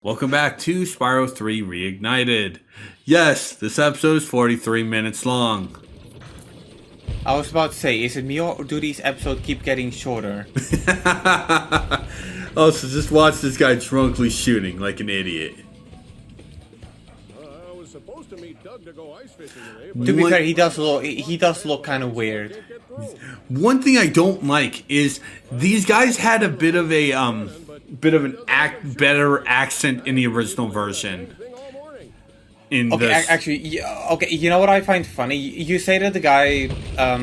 Welcome back to Spyro 3 Reignited. Yes, this episode is 43 minutes long. I was about to say, is it me or do these episodes keep getting shorter? Also, just watch this guy drunkly shooting like an idiot. I was supposed to meet Doug to go ice fishing today, To be What- fair, he does look kind of weird. One thing I don't like is these guys had a bit of a better accent in the original version. all morning. In Okay, this, actually, okay. You know what I find funny? You say that the guy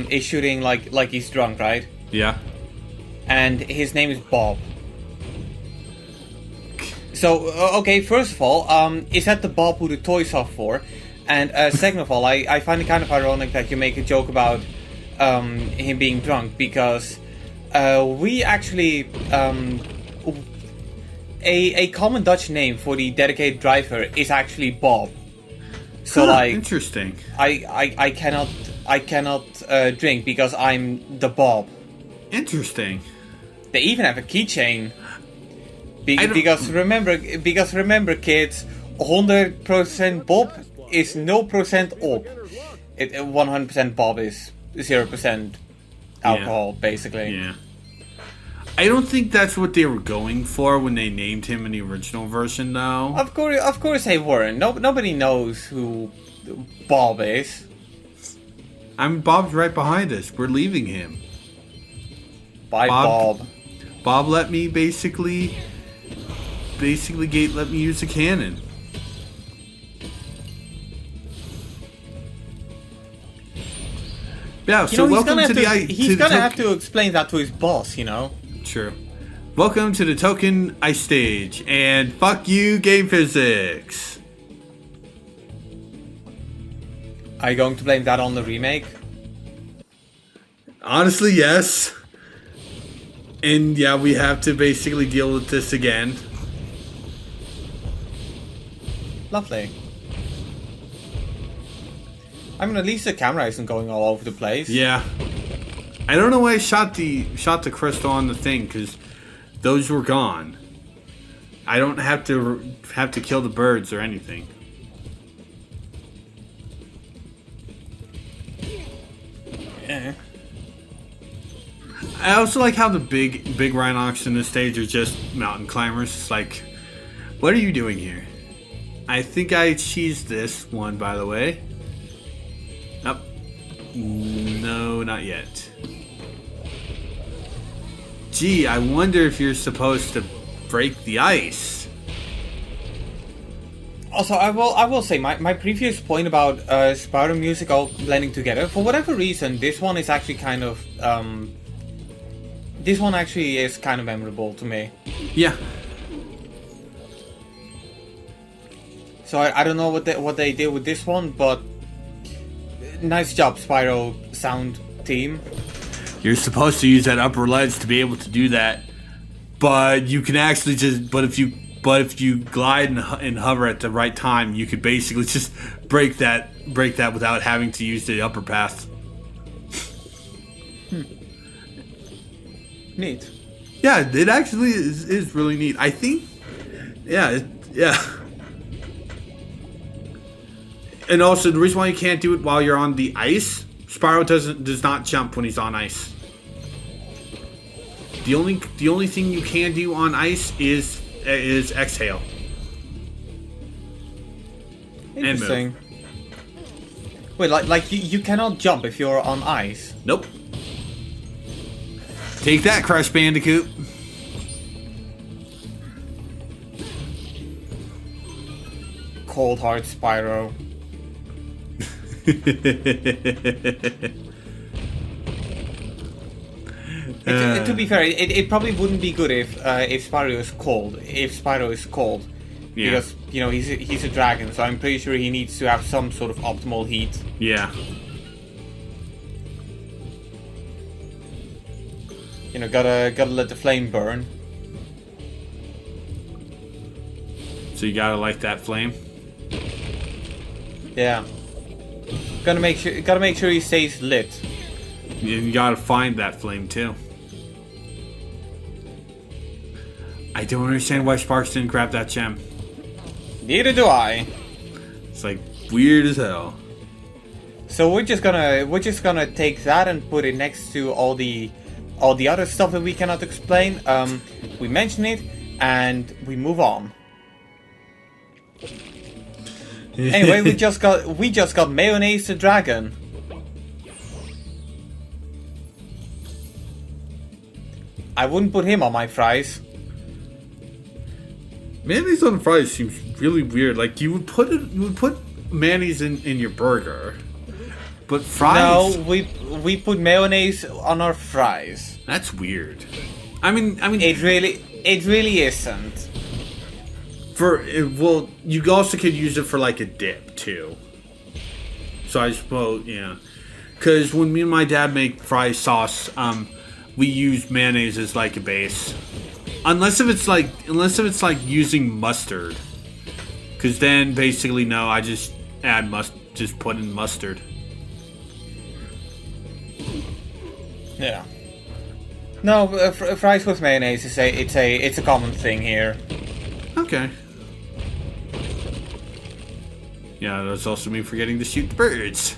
is shooting like he's drunk, right? yeah. And his name is Bob. So okay, first of all, is that the Bob who the toys are for? And second of all, I find it kind of ironic that you make a joke about him being drunk because we actually a common Dutch name for the dedicated driver is actually Bob. So Huh, like interesting. I cannot drink because I'm the Bob. Interesting. They even have a keychain. I don't- Because remember kids, 100% Bob is 0% op. 100% Bob is 0% alcohol, basically. Yeah. I don't think that's what they were going for when they named him in the original version, though. Of course they weren't. Nobody knows who Bob is. Bob's right behind us. We're leaving him. By Bob- Bob. Bob let me basically let me use the cannon. Yeah, You so know, welcome to the he's gonna have to explain that to his boss, you know. True. Welcome to the token ice stage, and fuck you, game physics. Are you going to blame that on the remake? Honestly, yes. And yeah, we have to basically deal with this again. Lovely. I mean, at least the camera isn't going all over the place. Yeah. I don't know why I shot the crystal on the thing, because those were gone. I don't have to kill the birds or anything. Yeah. I also like how the big Rhinos in this stage are just mountain climbers. It's like, what are you doing here? I think I cheesed this one, by the way. Nope. No, not yet. Gee, I wonder if you're supposed to break the ice. Also, I will say my previous point about Spyro music all blending together. For whatever reason, this one is actually kind of this one actually is kind of memorable to me. Yeah. So I don't know what they did with this one, but nice job, Spyro sound team. You're supposed to use that upper ledge to be able to do that, but you can actually just. But if you glide and hover at the right time, you could basically just break that without having to use the upper path. Neat. Yeah, it actually is really neat. I think. Yeah. And also, the reason why you can't do it while you're on the ice, Spyro does not jump when he's on ice. The only thing you can do on ice is exhale. Interesting. Wait, like you cannot jump if you're on ice. Nope. Take that, Crash Bandicoot. Cold hard Spyro. To be fair, it probably wouldn't be good if Spyro is cold. If Spyro is cold, Yeah. because you know he's a dragon, so I'm pretty sure he needs to have some sort of optimal heat. Yeah. You know, gotta let the flame burn. So you gotta light that flame. Yeah. Gotta make sure he stays lit. You gotta find that flame too. I don't understand why Sparks didn't grab that gem. Neither do I. It's like weird as hell. So we're just gonna take that and put it next to all the other stuff that we cannot explain. We mention it and we move on. Anyway, we just got Mayonnaise the Dragon. I wouldn't put him on my fries. Mayonnaise on fries seems really weird. Like you would put mayonnaise in your burger, but fries. No, we put mayonnaise on our fries. That's weird. I mean, It really isn't. Well, you also could use it for like a dip too. So I suppose, yeah. Because when me and my dad make fry sauce, we use mayonnaise as like a base. Unless if it's like using mustard. Because then basically no, I just just put in mustard. Yeah. No, fries with mayonnaise is it's a common thing here. Okay. Yeah, that's also me forgetting to shoot the birds.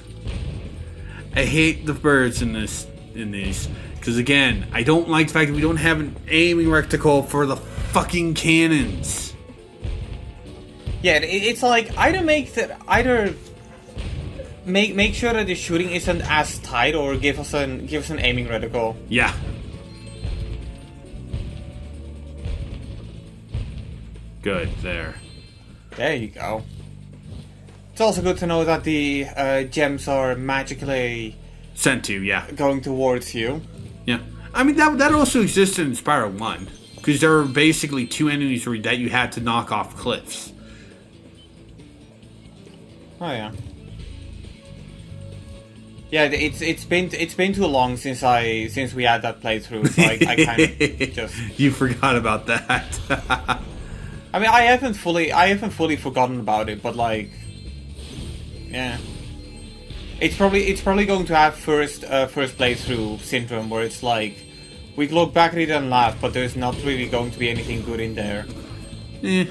I hate the birds in these. Because again, I don't like the fact that we don't have an aiming reticle for the fucking cannons. Yeah, it's like either make sure that the shooting isn't as tight, or give us an aiming reticle. Yeah. Good, there. There you go. It's also good to know that the gems are magically Sent to, yeah. going towards you. Yeah. I mean, that also existed in Spyro 1. Because there were basically two enemies that you had to knock off cliffs. Oh yeah. Yeah, it's been too long since we had that playthrough, so I kind of just. You forgot about that. I mean, I haven't fully forgotten about it, but like, yeah, it's probably going to have first playthrough syndrome, where it's like we look back at it and laugh, but there's not really going to be anything good in there. Eh.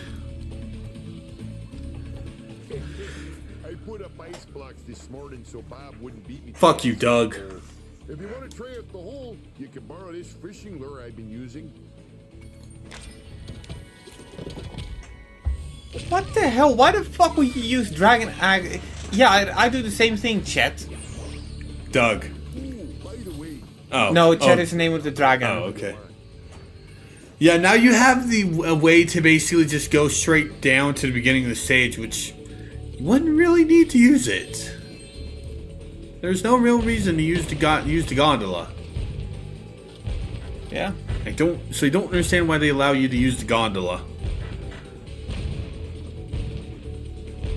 I put up ice blocks this morning so Bob wouldn't beat me. Fuck you, Doug. If you want to try out the hole, you can borrow this fishing lure I've been using. What the hell? Why the fuck would you use dragon egg? Yeah, I do the same thing, Chet. Doug. Ooh, by the way, Oh. No, Chet is the name of the dragon. Oh, okay. Yeah, now you have the way to basically just go straight down to the beginning of the stage, which you wouldn't really need to use it. There's no real reason to use the gondola. Yeah. I don't understand why they allow you to use the gondola.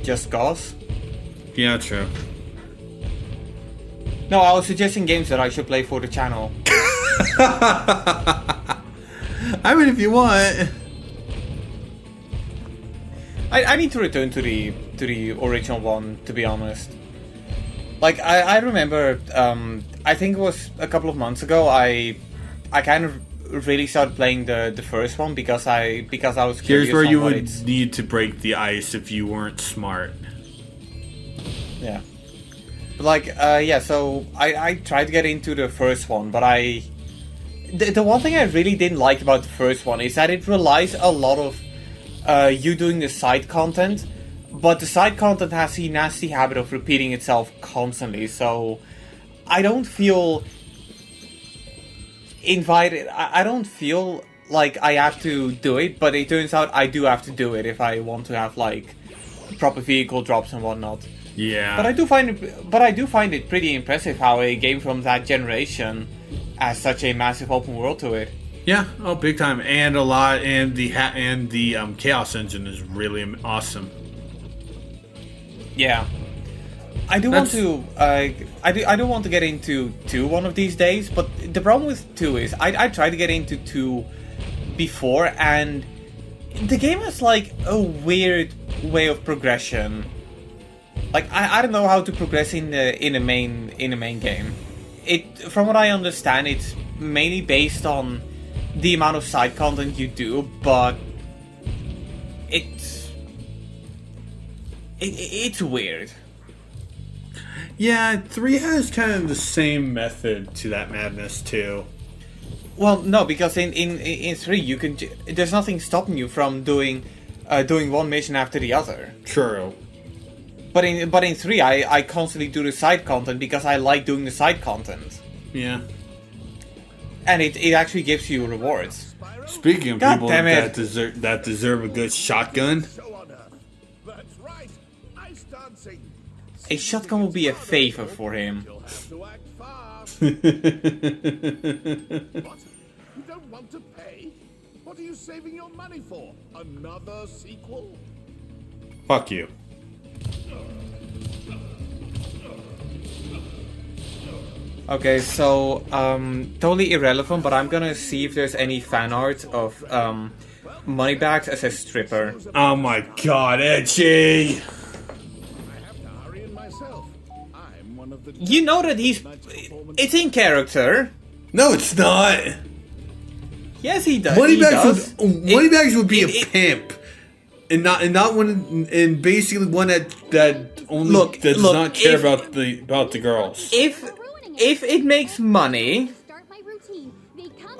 Just cause? Yeah, true. No, I was suggesting games that I should play for the channel. I mean, if you want. I need to return to the original one, to be honest. Like I remember, I think it was a couple of months ago. I kind of really started playing the first one because I was curious. Here's where on you what would it's... need to break the ice if you weren't smart. Yeah. But like, yeah. So I tried to get into the first one, but the one thing I really didn't like about the first one is that it relies a lot of you doing the side content, but the side content has the nasty habit of repeating itself constantly, so I don't feel invited. I don't feel like I have to do it, but it turns out I do have to do it if I want to have like proper vehicle drops and whatnot. Yeah. But I do find it pretty impressive how a game from that generation has such a massive open world to it. Yeah, oh, big time, and the Chaos Engine is really awesome. Yeah, I do want to. I do want to get into 2 one of these days, but the problem with 2 is I tried to get into 2 before, and the game has like a weird way of progression. Like I don't know how to progress in a main game. From what I understand, it's mainly based on the amount of side content you do, but it's weird. Yeah, 3 has kind of the same method to that madness too. Well, no, because in 3 you can there's nothing stopping you from doing one mission after the other. True. But in 3 I constantly do the side content because I like doing the side content. Yeah. And it actually gives you rewards. Speaking of God people damn it. that deserve a good shotgun, So on Earth. That's right. Ice dancing. A shotgun will be a favor for him. You'll have to act fast. What? You don't want to pay? What are you saving your money for? Another sequel? fuck you. Okay, so totally irrelevant, but I'm gonna see if there's any fan art of Moneybags as a stripper. Oh my god, Edgy! I have to hurry in myself. I'm one of the You know that it's in character. No, it's not. Yes, he does. Moneybags would be a it- pimp, and not one, and basically one that only does not care about the girls. If it makes money,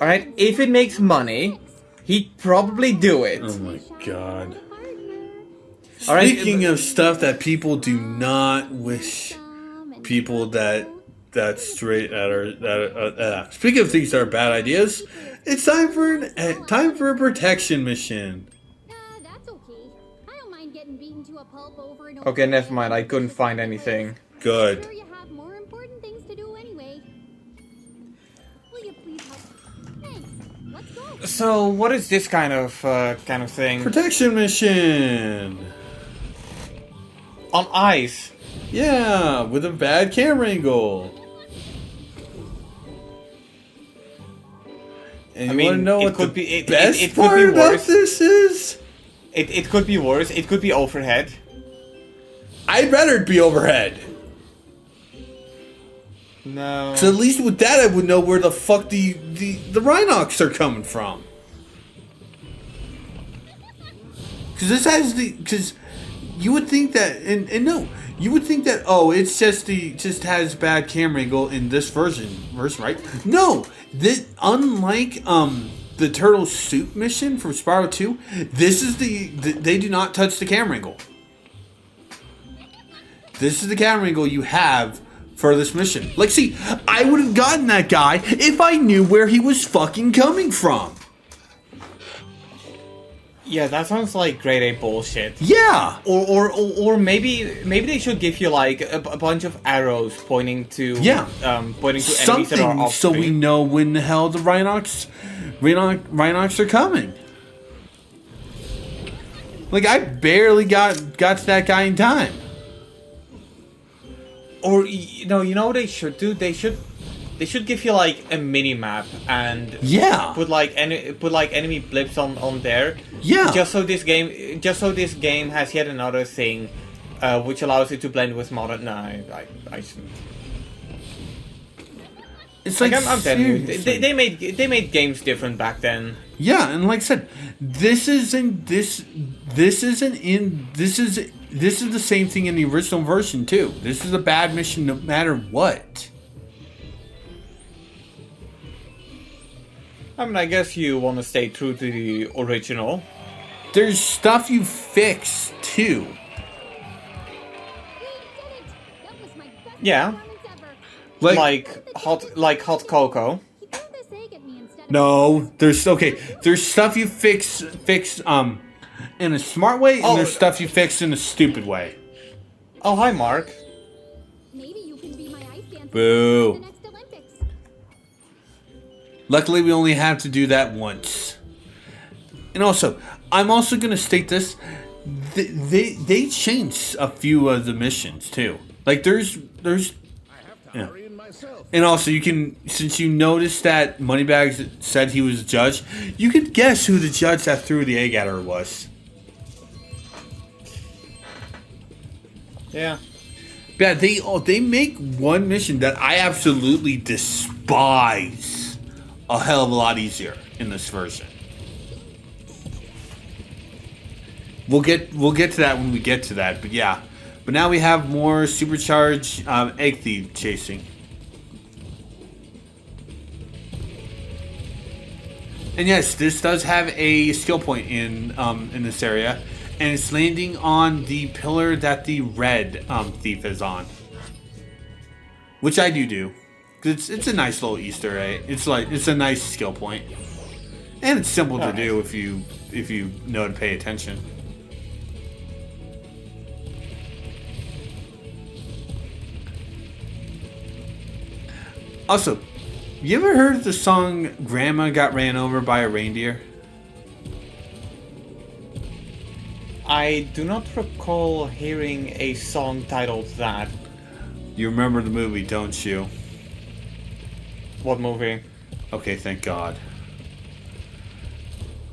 alright, if it makes money, he'd probably do it. Oh my god. All right, Speaking of stuff that people do not wish people that straight at are speaking of things that are bad ideas, it's time for a protection mission. That's okay. I don't mind getting beaten to a pulp over and over. Okay, never mind. I couldn't find anything. Good. Sure, you have more important things to do anyway. Will you please help? Thanks. Let's go. So, what is this kind of thing? Protection mission. On ice. Yeah, with a bad camera angle. And I you mean, want to know it what could the be- it- best it could be part about worse. this is? It could be worse. It could be overhead. I'd rather it be overhead. No. So at least with that, I would know where the fuck the Rhinos are coming from. Because you would think that, and no, you would think that, oh, it's just has bad camera angle in this version, right? No, unlike the Turtle Soup mission from Spyro 2, this is they do not touch the camera angle. This is the camera angle you have for this mission. Like, see, I would have gotten that guy if I knew where he was fucking coming from. Yeah, that sounds like grade A bullshit. Yeah. Or maybe they should give you like a bunch of arrows pointing to enemies that are off so we screen. know when the hell the Rhinox are coming. Like, I barely got to that guy in time. Or you know what they should do? They should give you like a mini map and Yeah. put like enemy blips on there. Yeah. Just so this game has yet another thing, which allows it to blend with modern. No, I shouldn't. It's Like, like, I'm telling you, seriously. they made games different back then. Yeah, and like I said, this is the same thing in the original version too. This is a bad mission no matter what. I mean, I guess you want to stay true to the original. There's stuff you fix too. We did it! That was my best Yeah. performance ever. Like hot cocoa. He threw this egg at me instead of... No, there's stuff you fix in a smart way, and there's stuff you fix in a stupid way. Oh, hi, Mark. Maybe you can be my ice dancer Boo. for the next Olympics. Luckily, we only have to do that once. And also, I'm also gonna state this: they changed a few of the missions too. Like there's, I have to Yeah. hurry in myself. and also you can, since you noticed that Moneybags said he was a judge, you could guess who the judge that threw the egg at her was. Yeah. Yeah, they make one mission that I absolutely despise a hell of a lot easier in this version. We'll get to that when we get to that, but yeah, But now we have more supercharged egg thief chasing. And yes, this does have a skill point in this area, and it's landing on the pillar that the red thief is on, which I do. It's a nice little Easter egg. It's a nice skill point, and it's simple to do if you know to pay attention. Also, you ever heard the song "Grandma Got Ran Over by a Reindeer"? I do not recall hearing a song titled that. You remember the movie, don't you? What movie? Okay, thank God.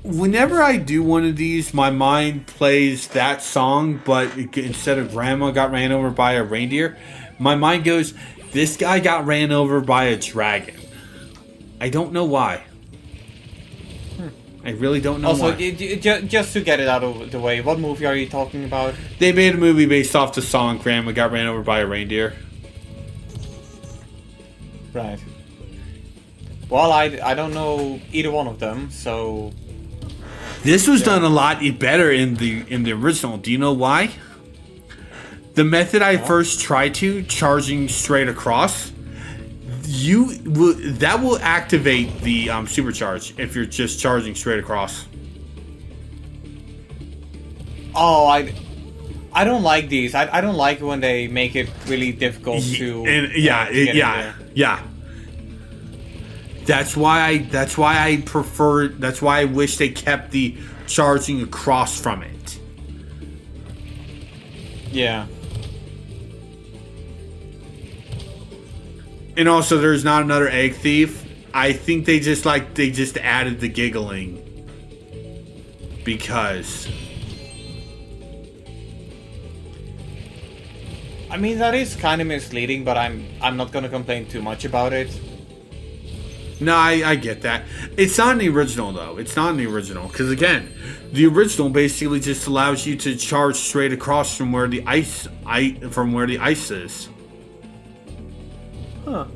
Whenever I do one of these, my mind plays that song, but instead of Grandma Got Ran Over by a Reindeer, my mind goes, this guy got ran over by a dragon. I don't know why. I really don't know also, why. just to get it out of the way, what movie are you talking about? They made a movie based off the song Grandma Got Ran Over by a Reindeer. Right. Well, I don't know either one of them, so... This was done a lot better in the original. Do you know why? The method I first tried charging straight across, that will activate the supercharge if you're just charging straight across. Oh, I don't like these. I don't like when they make it really difficult to... And yeah. That's why I prefer. That's why I wish they kept the charging across from it. Yeah. And also, there's not another egg thief. I think they just added the giggling because. I mean, that is kind of misleading, but I'm not gonna complain too much about it. No, I get that. It's not in the original though. It's not in the original because again, the original basically just allows you to charge straight across from where the ice is. Huh.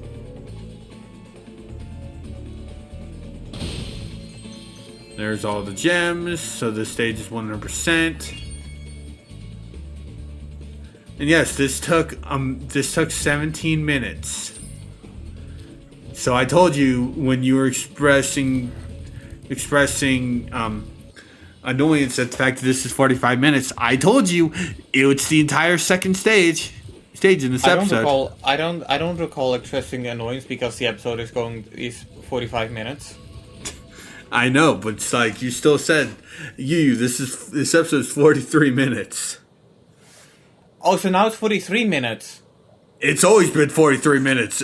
There's all the gems, so this stage is 100%. And yes, this took 17 minutes. So I told you when you were expressing annoyance at the fact that this is 45 minutes. I told you it's the entire second stage in this episode. I don't recall expressing annoyance because the episode is 45 minutes. I know, but it's like you still said this episode is 43 minutes. Oh, so now it's 43 minutes. It's always been 43 minutes.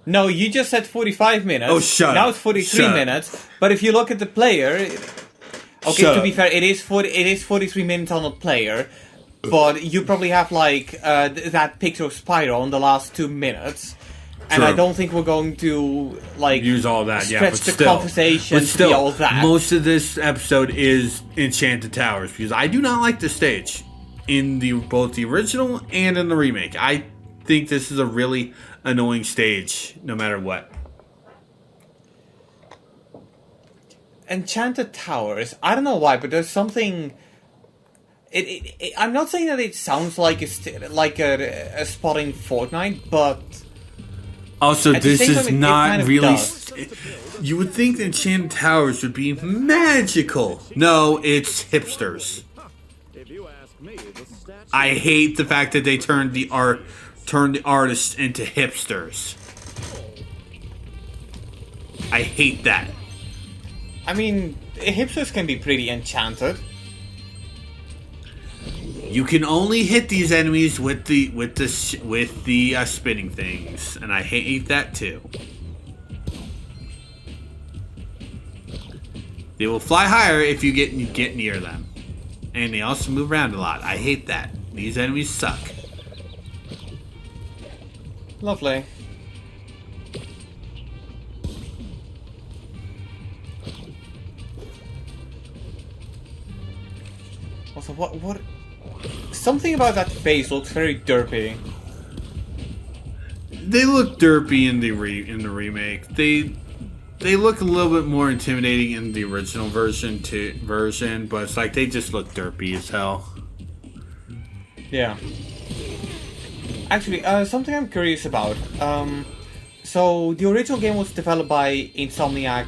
No, you just said 45 minutes. Oh, shut up. Now it's 43 minutes. But if you look at the player... Okay, to be fair, it is 43 minutes on the player. But you probably have, that picture of Spyro in the last 2 minutes. And True. I don't think we're going to, use all that, stretch yeah, but the still. conversation But still, to be all that. most of this episode is Enchanted Towers. Because I do not like the stage. In both the original and in the remake. I think this is a really annoying stage, no matter what. Enchanted Towers, I don't know why, but there's something... I'm not saying that it sounds like a spot in Fortnite, but... Also, this is not kind of really... does. You would think that Enchanted Towers would be magical. No, it's hipsters. If you ask me, the statue... I hate the fact that they turned the artists into hipsters. I hate that. I mean, hipsters can be pretty enchanted. You can only hit these enemies with the spinning things, and I hate that too. They will fly higher if you get near them, and they also move around a lot. I hate that. These enemies suck. Lovely. Also, Something about that face looks very derpy. They look derpy in the remake. They look a little bit more intimidating in the original version, but it's like they just look derpy as hell. Yeah. Actually, something I'm curious about. So the original game was developed by Insomniac,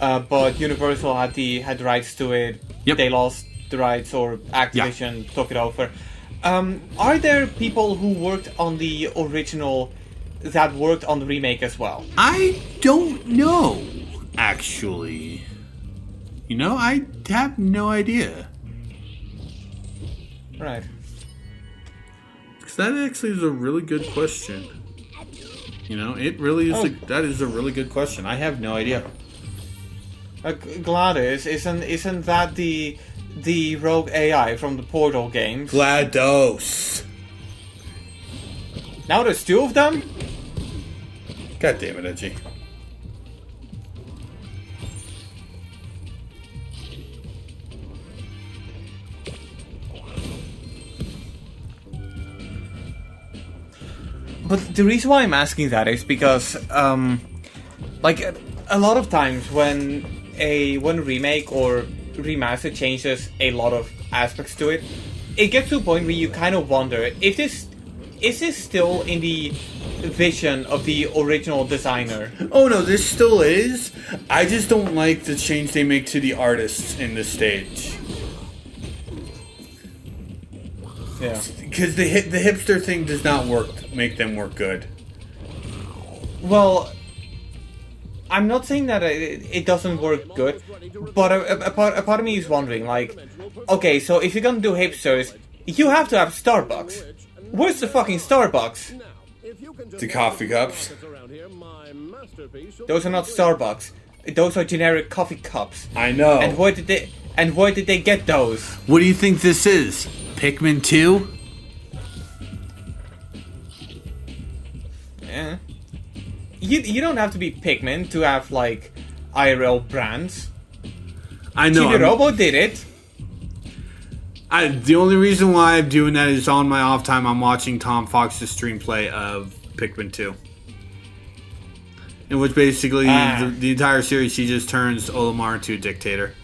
but Universal had the rights to it. Yep. They lost the rights, or Activision took it over. Are there people who worked on the original that worked on the remake as well? I don't know, actually. You know, I have no idea. Right. Because that actually is a really good question. You know, it really is. That is a really good question. I have no idea. GLaDOS, isn't that the rogue AI from the Portal games? GLaDOS. Now there's two of them? God damn it, Edgy. But the reason why I'm asking that is because, like, a lot of times when a remake or remaster changes a lot of aspects to it, it gets to a point where you kind of wonder if is this still in the vision of the original designer? Oh no, this still is. I just don't like the change they make to the artists in this stage. Yeah. Because the hipster thing does not make them work good. Well, I'm not saying that it doesn't work good, but a part of me is wondering, like, okay, so if you're gonna do hipsters, you have to have Starbucks. Where's the fucking Starbucks? The coffee cups. Those are not Starbucks. Those are generic coffee cups. I know. And where did they get those? What do you think this is? Pikmin 2? Yeah. You don't have to be Pikmin to have, like, IRL brands. I know. Chibi Robo did it. The only reason why I'm doing that is on my off time I'm watching Tom Fox's stream play of Pikmin 2. In which basically the entire series he just turns Olimar into a dictator.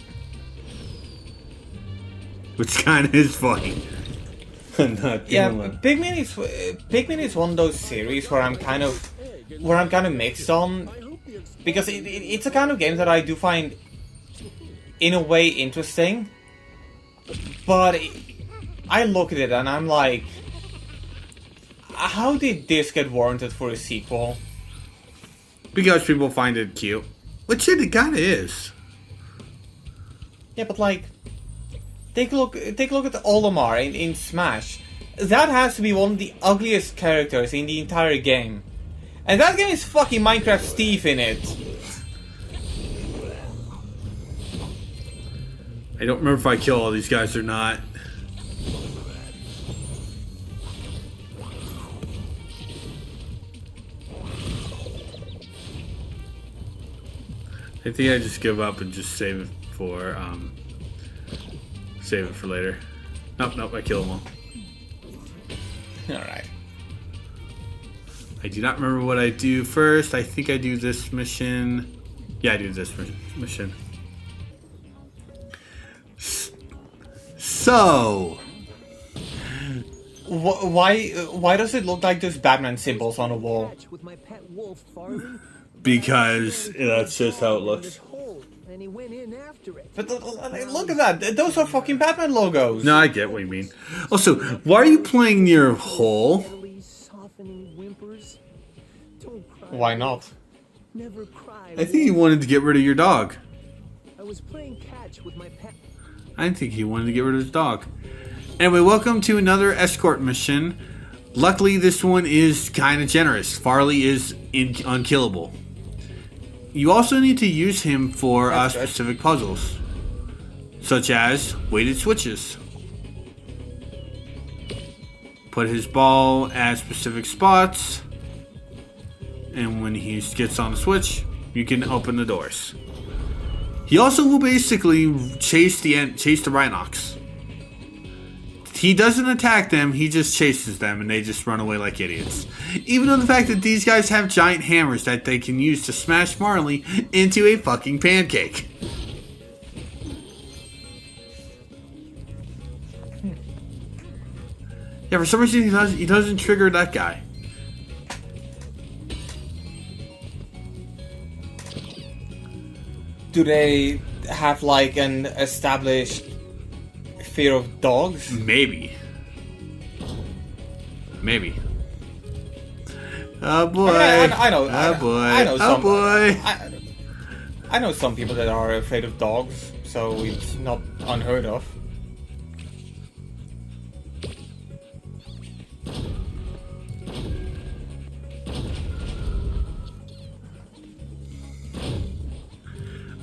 Which kind of is funny. Yeah, Pikmin is one of those series where I'm kind of mixed on, because it's a kind of game that I do find in a way interesting, but I look at it and I'm like, how did this get warranted for a sequel? Because people find it cute. Which it kind of is. Yeah, but like, take a look at Olimar in Smash. That has to be one of the ugliest characters in the entire game. And that game is fucking Minecraft Steve in it. I don't remember if I kill all these guys or not. I think I just give up and just save it for later. Nope, I kill them all. Alright. I do not remember what I do first. I think I do this mission. Yeah, I do this mission. So, why does it look like there's Batman symbols on a wall? because that's just how it looks. But look at that! Those are fucking Batman logos! No, I get what you mean. Also, why are you playing near a hole? Why not? I think he wanted to get rid of your dog. I was playing catch with my pet. I think he wanted to get rid of his dog. Anyway, welcome to another escort mission. Luckily, this one is kind of generous. Farley is unkillable. You also need to use him for specific puzzles, such as weighted switches. Put his ball at specific spots, and when he gets on the switch, you can open the doors. He also will basically chase the Rhinox. he doesn't attack them, he just chases them and they just run away like idiots. Even though the fact that these guys have giant hammers that they can use to smash Marley into a fucking pancake. Yeah, for some reason he doesn't trigger that guy. Do they have like an established fear of dogs? Maybe. Oh boy. I know. Oh boy. I know Oh some. boy. I know some people that are afraid of dogs, so it's not unheard of.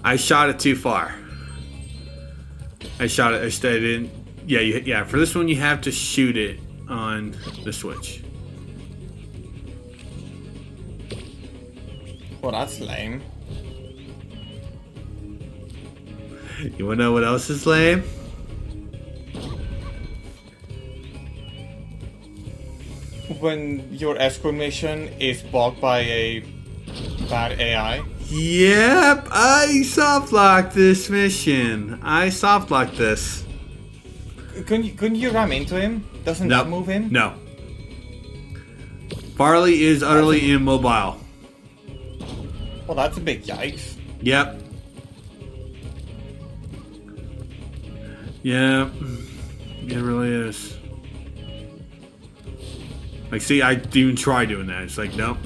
I shot it too far. I didn't. Yeah. For this one, you have to shoot it on the switch. Well, that's lame. You wanna know what else is lame? When your escort mission is blocked by a bad AI. Yep, I softlocked this mission. I softlocked this. Couldn't you ram into him? Doesn't that move him? No. Farley is utterly immobile. Well, that's a big yikes. Yep. Yeah, it really is. Like, see, I didn't even try doing that. It's like, nope.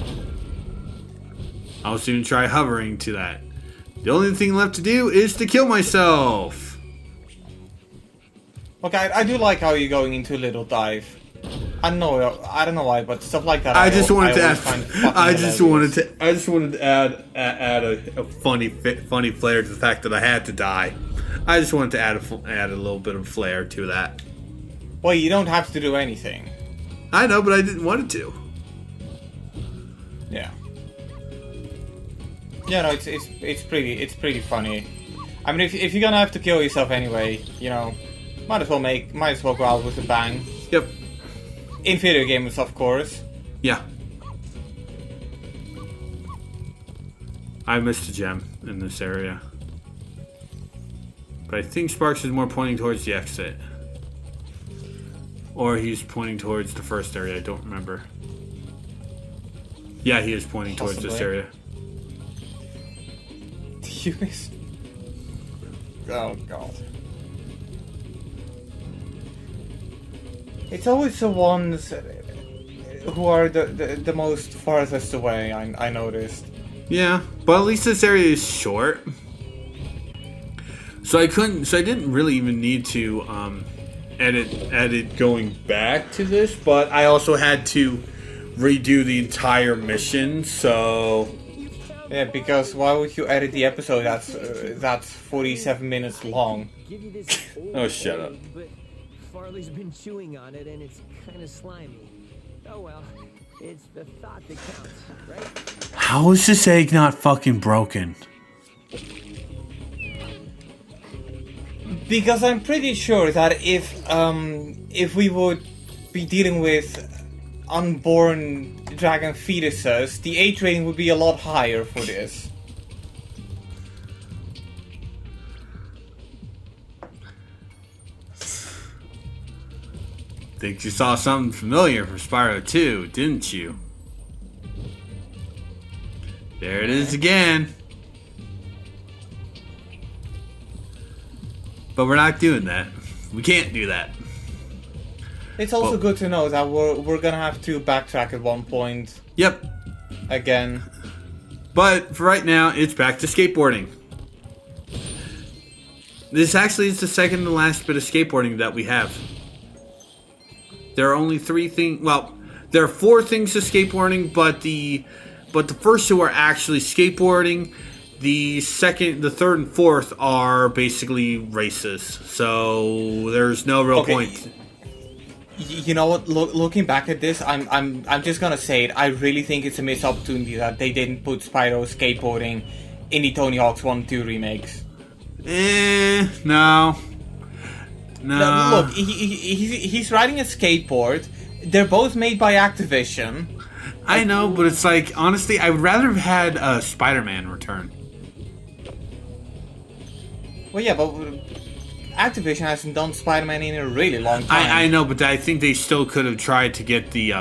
I also didn't try hovering to that. The only thing left to do is to kill myself. Okay, I do like how you're going into a little dive. I don't know why, but stuff like that. I just wanted to add a funny flair to the fact that I had to die. I just wanted to add a little bit of flair to that. Well, you don't have to do anything. I know, but I didn't want it to. Yeah. Yeah, no, it's pretty funny. I mean, if you're gonna have to kill yourself anyway, you know, might as well go out with a bang. Yep. In video games, of course. Yeah. I missed a gem in this area. But I think Sparks is more pointing towards the exit. Or he's pointing towards the first area, I don't remember. Yeah, he is pointing towards this area. You missed. Oh god. It's always the ones who are the most farthest away, I noticed. Yeah, but at least this area is short. So I didn't really even need to edit going back to this, but I also had to redo the entire mission, so... Yeah, because why would you edit the episode that's 47 minutes long? Oh, shut up. But Farley's been chewing on it and it's kind of slimy. Oh well, it's the thought that counts, right? How is this egg not fucking broken? Because I'm pretty sure that if we would be dealing with unborn dragon fetuses, the age rating would be a lot higher for this. Think you saw something familiar from Spyro 2, didn't you? There it is again. But we're not doing that. We can't do that. It's also good to know that we're gonna have to backtrack at one point. Yep. Again. But for right now, it's back to skateboarding. This actually is the second to last bit of skateboarding that we have. There are only 3 things. Well, there are 4 things to skateboarding, but the first 2 are actually skateboarding. The second, the third, and fourth are basically races. So there's no real point. You know what? Looking back at this, I'm just gonna say it. I really think it's a missed opportunity that they didn't put Spyro skateboarding in the Tony Hawk's 1 and 2 remakes. No. No. Look, he's riding a skateboard. They're both made by Activision. I know, but it's like, honestly, I would rather have had Spider-Man return. Well, yeah, but Activision hasn't done Spider-Man in a really long time. I know, but I think they still could have tried to get the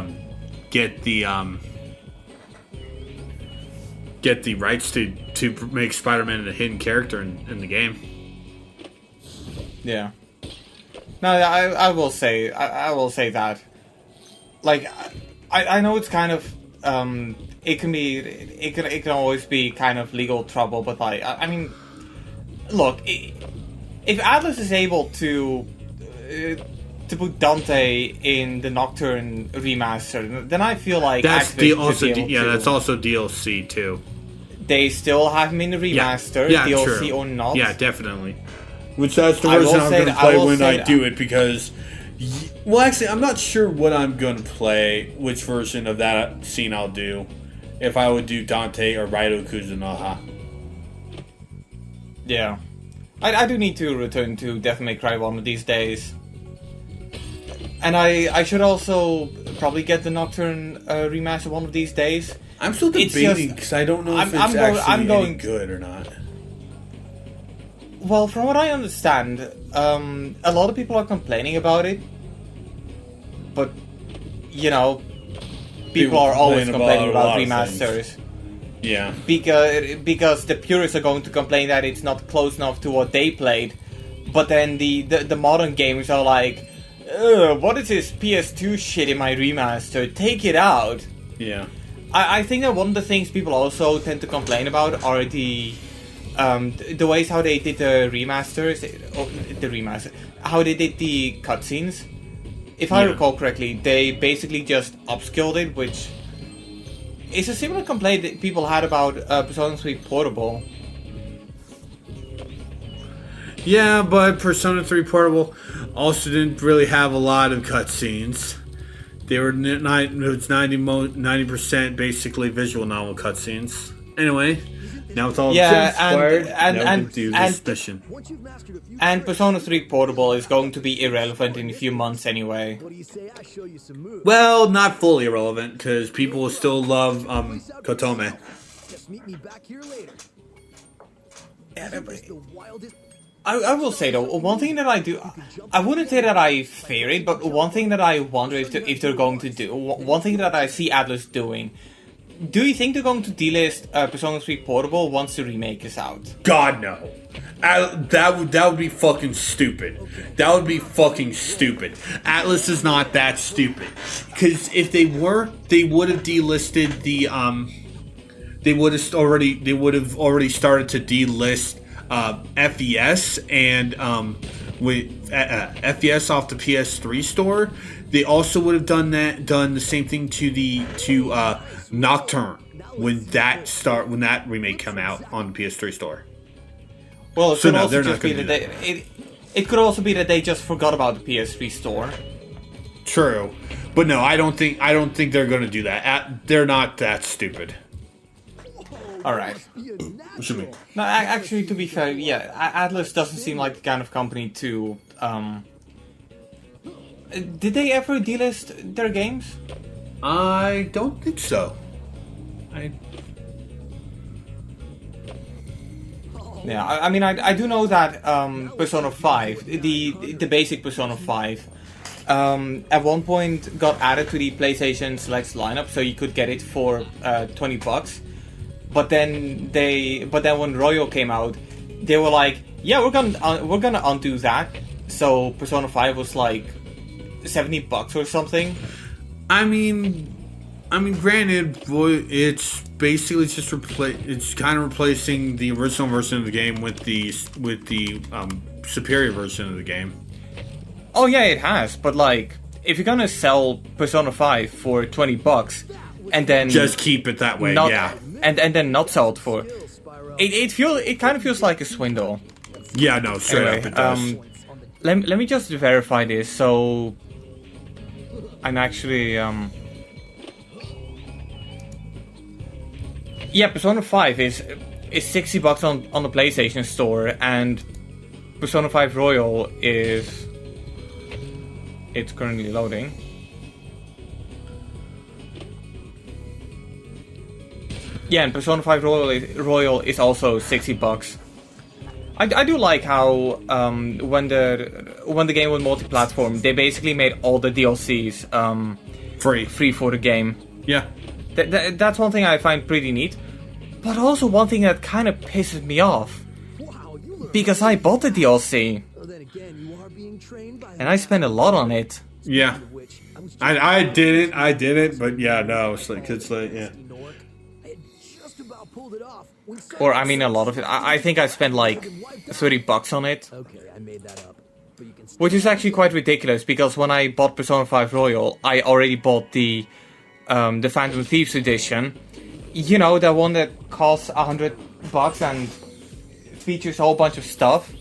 rights to make Spider-Man a hidden character in the game. Yeah. No, I will say that. Like, I know it's kind of it can always be kind of legal trouble, but like I mean, look, if Atlas is able to put Dante in the Nocturne remaster, then I feel like That's Activision that's also DLC too. They still have him in the remaster, DLC true. or not. Yeah, definitely. Which that's the I will version I'm say going to that- I play will when say I that- do it because, well, actually, I'm not sure what I'm going to play, which version of that scene I'll do, if I would do Dante or Raido Kuzunoha. Yeah. I do need to return to Devil May Cry one of these days. And I should also probably get the Nocturne remaster one of these days. I'm still It's debating just- because I don't know if I'm it's going- actually I'm any going- good or not. Well, from what I understand, a lot of people are complaining about it. But, you know, people are always complaining a about lot of remasters. Yeah. Because the purists are going to complain that it's not close enough to what they played. But then the modern gamers are like, ugh, what is this PS2 shit in my remaster? Take it out. Yeah. I think that one of the things people also tend to complain about are the ways how they did the remasters, how they did the cutscenes. If I Yeah. recall correctly, they basically just upskilled it, which is a similar complaint that people had about Persona 3 Portable. Yeah, but Persona 3 Portable also didn't really have a lot of cutscenes. They were 90% basically visual novel cutscenes. Anyway, now with all Yeah, the inspired, now we can do this and- mission. Once you've mastered a few And Persona 3 Portable is going to be irrelevant in a few months anyway. what do you say I show you some moves? Well, not fully irrelevant because people will still love Kotome. Just meet me back here later. Yeah, Isn't this the wildest? I will say though, one thing that I do, I wouldn't say that I fear it, but one thing that I wonder if they're going to do, one thing that I see Atlas doing, do you think they're going to delist Persona 3 Portable once the remake is out? God no. That would be fucking stupid. That would be fucking stupid. Atlas is not that stupid. Because if they were, they would have delisted the They would have already started to delist FES and with FES off the PS3 store. They also would have done the same thing to Nocturne when that remake come out on the PS3 store. Well, it So could no, also they're not just be gonna that it could also be that they just forgot about the PS3 store. True, but no, I don't think they're going to do that. They're not that stupid. All right. What you mean? No, actually, to be fair, yeah, Atlas doesn't seem like the kind of company to. Did they ever delist their games? I don't think so. Yeah, I mean, I do know that Persona 5, the basic Persona 5, at one point got added to the PlayStation Select lineup, so you could get it for $20. But then when Royal came out, they were like, yeah, we're gonna undo that. So Persona 5 was like $70 or something. I mean, granted, it's basically just it's kind of replacing the original version of the game with the superior version of the game. Oh yeah, it has. But like, if you're gonna sell Persona 5 for $20 and then Just keep it that way, not, yeah. and then not sell it for it kind of feels like a swindle. Yeah, no, straight Anyway, up it does. let me just verify this. So I'm actually yeah, Persona 5 is $60 on the PlayStation Store, and Persona 5 Royal is It's currently loading. Yeah, and Persona 5 Royal is also $60. I do like how when the game went multi-platform, they basically made all the DLCs free for the game. Yeah. That's one thing I find pretty neat. But also one thing that kind of pisses me off. Wow, you learned. Because I bought the DLC. Well, then again, you are being trained by And I spent a lot on it. Yeah. which I was just I didn't, but yeah, no, it's like, yeah. Nork. I had just about pulled it off when Or, I mean, a lot of it. I think I spent like $30 on it. Okay, I made that up. But you can still Which is actually quite ridiculous, because when I bought Persona 5 Royal, I already bought the Phantom Thieves edition. You know, the one that costs $100 and features a whole bunch of stuff,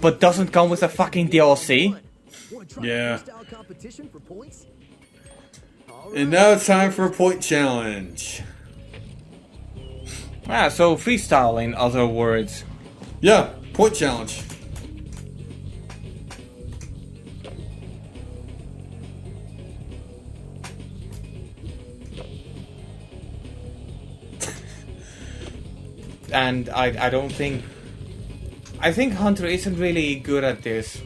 but doesn't come with a fucking DLC. wanna try Yeah. a freestyle competition for points? And now it's time for a point challenge. So freestyle, in other words. Yeah, point challenge. And I don't think... I think Hunter isn't really good at this.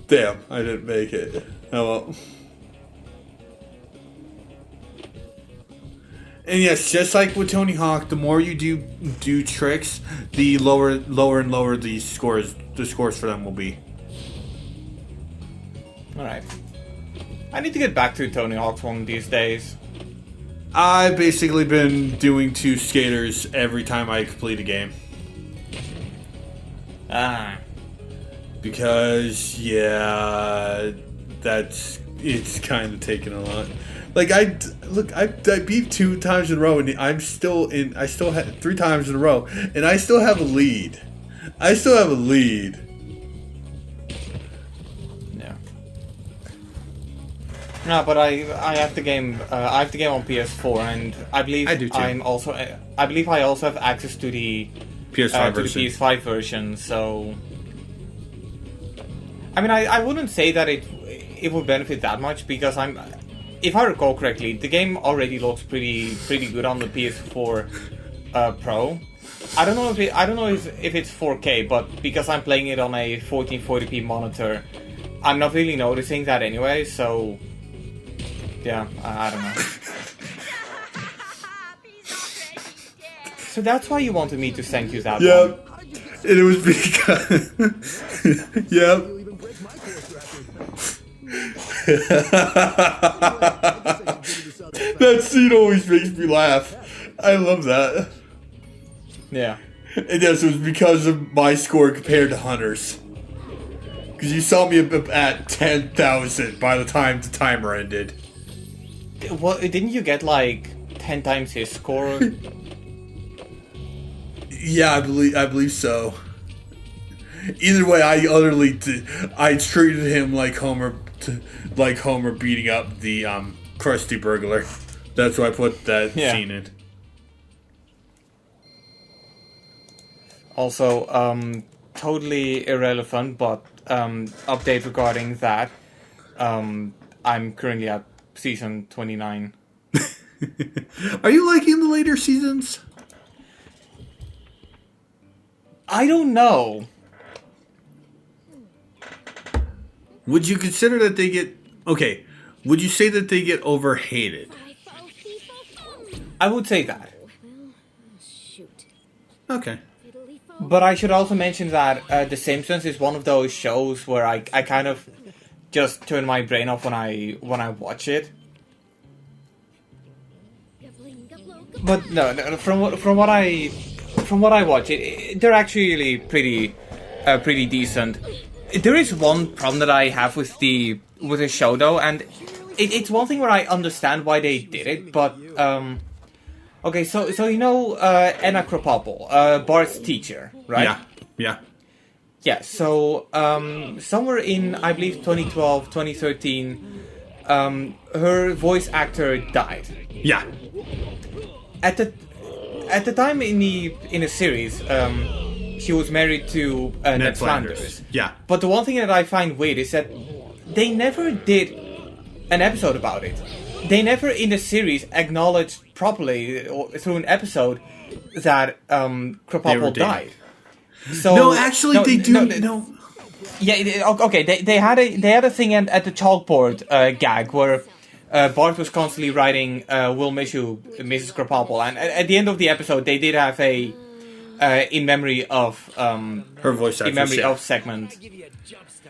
Damn, I didn't make it. Oh well. And yes, just like with Tony Hawk, the more you do tricks, the lower and lower the scores for them will be. Alright. I need to get back to Tony Hawk's one of these days. I've basically been doing 2 skaters every time I complete a game. Because Because it's kind of taken a lot. Like I beat 2 times in a row, and I still had 3 times in a row, and I still have a lead. Yeah. No, but I have the game. I have the game on PS4, and I believe I do too. I believe I also have access to the PS5 to version. the PS5 version. So, I mean, I wouldn't say that it would benefit that much, because if I recall correctly, the game already looks pretty good on the PS4 Pro. I don't know if it's 4K, but because I'm playing it on a 1440p monitor, I'm not really noticing that anyway. So, yeah, I don't know. So that's why you wanted me to send you that one. Yep. And it was because yep. You'll even break my course record. That scene always makes me laugh. I love that. Yeah. And yes, it was because of my score compared to Hunter's. Because you saw me at 10,000 by the time the timer ended. Well, didn't you get like 10 times his score? Yeah, I believe so. Either way, I treated him like Homer beating up the Krusty Burglar. That's why I put that scene in. Also, totally irrelevant, but update regarding that. I'm currently at season 29. Are you liking the later seasons? I don't know. Would you consider that they get... Okay, would you say that they get overhated? I would say that. Shoot. Okay. But I should also mention that The Simpsons is one of those shows where I kind of just turn my brain off when I watch it. But no, from what I watch, they're actually pretty decent. There is one problem that I have with the show though, and it's one thing where I understand why they did it, but okay, so you know Anna Krabappel, Bart's teacher, right? Yeah. Yeah, so somewhere in, I believe, 2012, 2013, her voice actor died. Yeah. At the time in the series, she was married to Ned Flanders. Yeah. But the one thing that I find weird is that they never did an episode about it. They never in the series acknowledged properly or through an episode that Krabappel died. So No, actually, they do. No. Yeah, okay. They had a thing at the chalkboard gag where Bart was constantly writing "We'll miss you, Mrs. Krabappel," and at the end of the episode, they did have a in memory of Her voice actress. in memory of segment.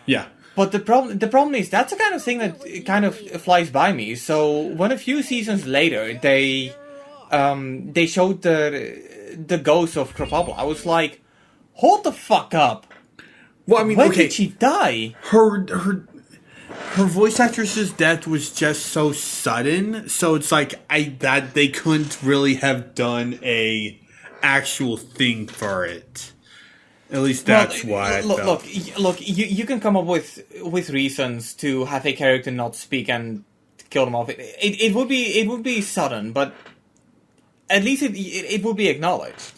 Yeah. But the problem is that's the kind of thing that kind of flies by me. So when a few seasons later they showed the ghost of Krabappel, I was like, hold the fuck up. Well, I mean, When okay. did she die? Her voice actress's death was just so sudden, so it's like that they couldn't really have done a actual thing for it. At least that's why I felt. Look. You can come up with reasons to have a character not speak and kill them off. It would be sudden, but at least it would be acknowledged,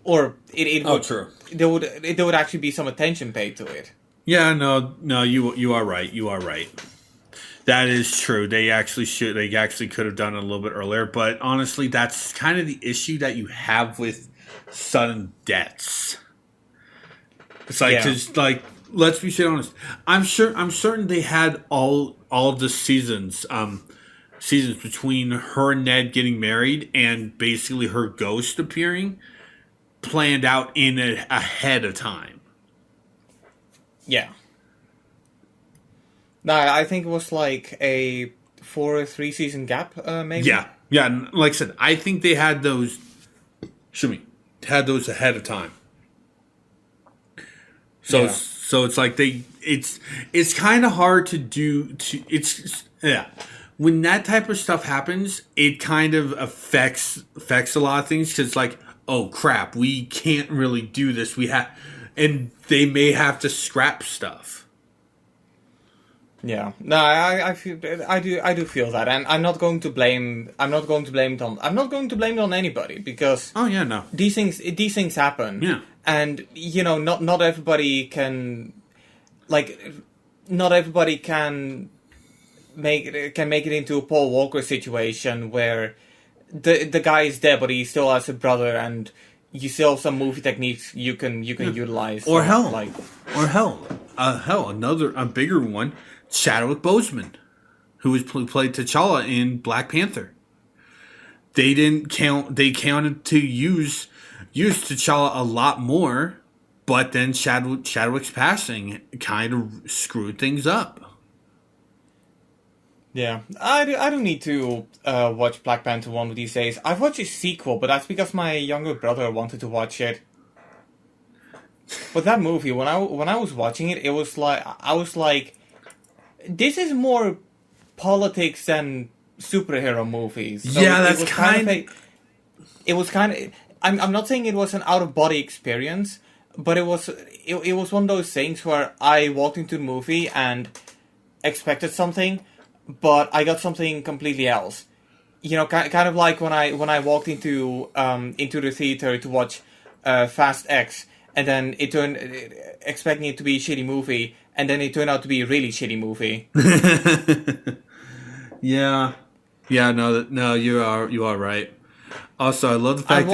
or it would. Oh, true. There would actually be some attention paid to it. Yeah, no, you are right. You are right. That is true. They actually could have done it a little bit earlier, but honestly, that's kind of the issue that you have with sudden deaths. It's like, cause like, let's be honest. I'm certain they had all of the seasons between her and Ned getting married and basically her ghost appearing planned out in ahead of time. Yeah. No, I think it was like a 4 or 3 season gap, maybe. Yeah. And like I said, I think they had those. Had those ahead of time. So it's like it's kind of hard to do. When that type of stuff happens, it kind of affects a lot of things because like, oh crap, we can't really do this. And they may have to scrap stuff. Yeah, no, I do feel that, and I'm not going to blame it on anybody because these things happen. Yeah, and not everybody can make it into a Paul Walker situation where the guy is dead but he still has a brother and you still have some movie techniques you can utilize. Or another bigger one, Chadwick Boseman, who played T'Challa in Black Panther. They counted to use T'Challa a lot more, but then Chadwick's passing kind of screwed things up. Yeah, I don't need to watch Black Panther 1 these days. I've watched a sequel, but that's because my younger brother wanted to watch it. But that movie, when I was watching it, I was like, this is more politics than superhero movies. So yeah, that's kind of. It was kind of. I'm not saying it was an out of body experience, but it was one of those things where I walked into the movie and expected something, but I got something completely else. Kind of like when I walked into the theater to watch Fast X, and then it turned expecting it to be a shitty movie, and then it turned out to be a really shitty movie. Yeah, no, you are right. Also, I love the fact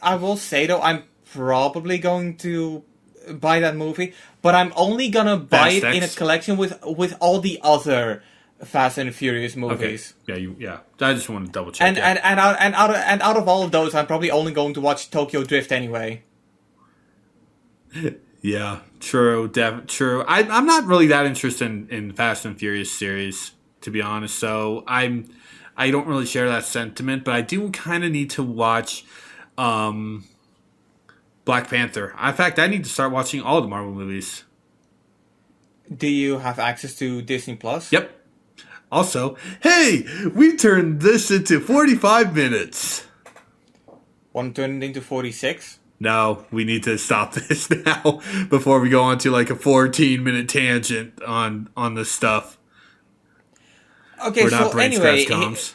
I will say though, I'm probably going to buy that movie, but I'm only gonna buy it in a collection with all the other Fast and Furious movies. Okay. Yeah. I just want to double check. And out of all of those, I'm probably only going to watch Tokyo Drift anyway. Yeah, true. True. I'm not really that interested in Fast and Furious series, to be honest. So I don't really share that sentiment, but I do kind of need to watch Black Panther. In fact, I need to start watching all the Marvel movies. Do you have access to Disney Plus? Yep. Also, hey, we turned this into 45 minutes. Want to turn it into 46? no, we need to stop this now before we go on to like a 14-minute tangent on this stuff. Okay, We're not so brain anyway, scratch comms.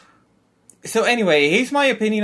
here's my opinion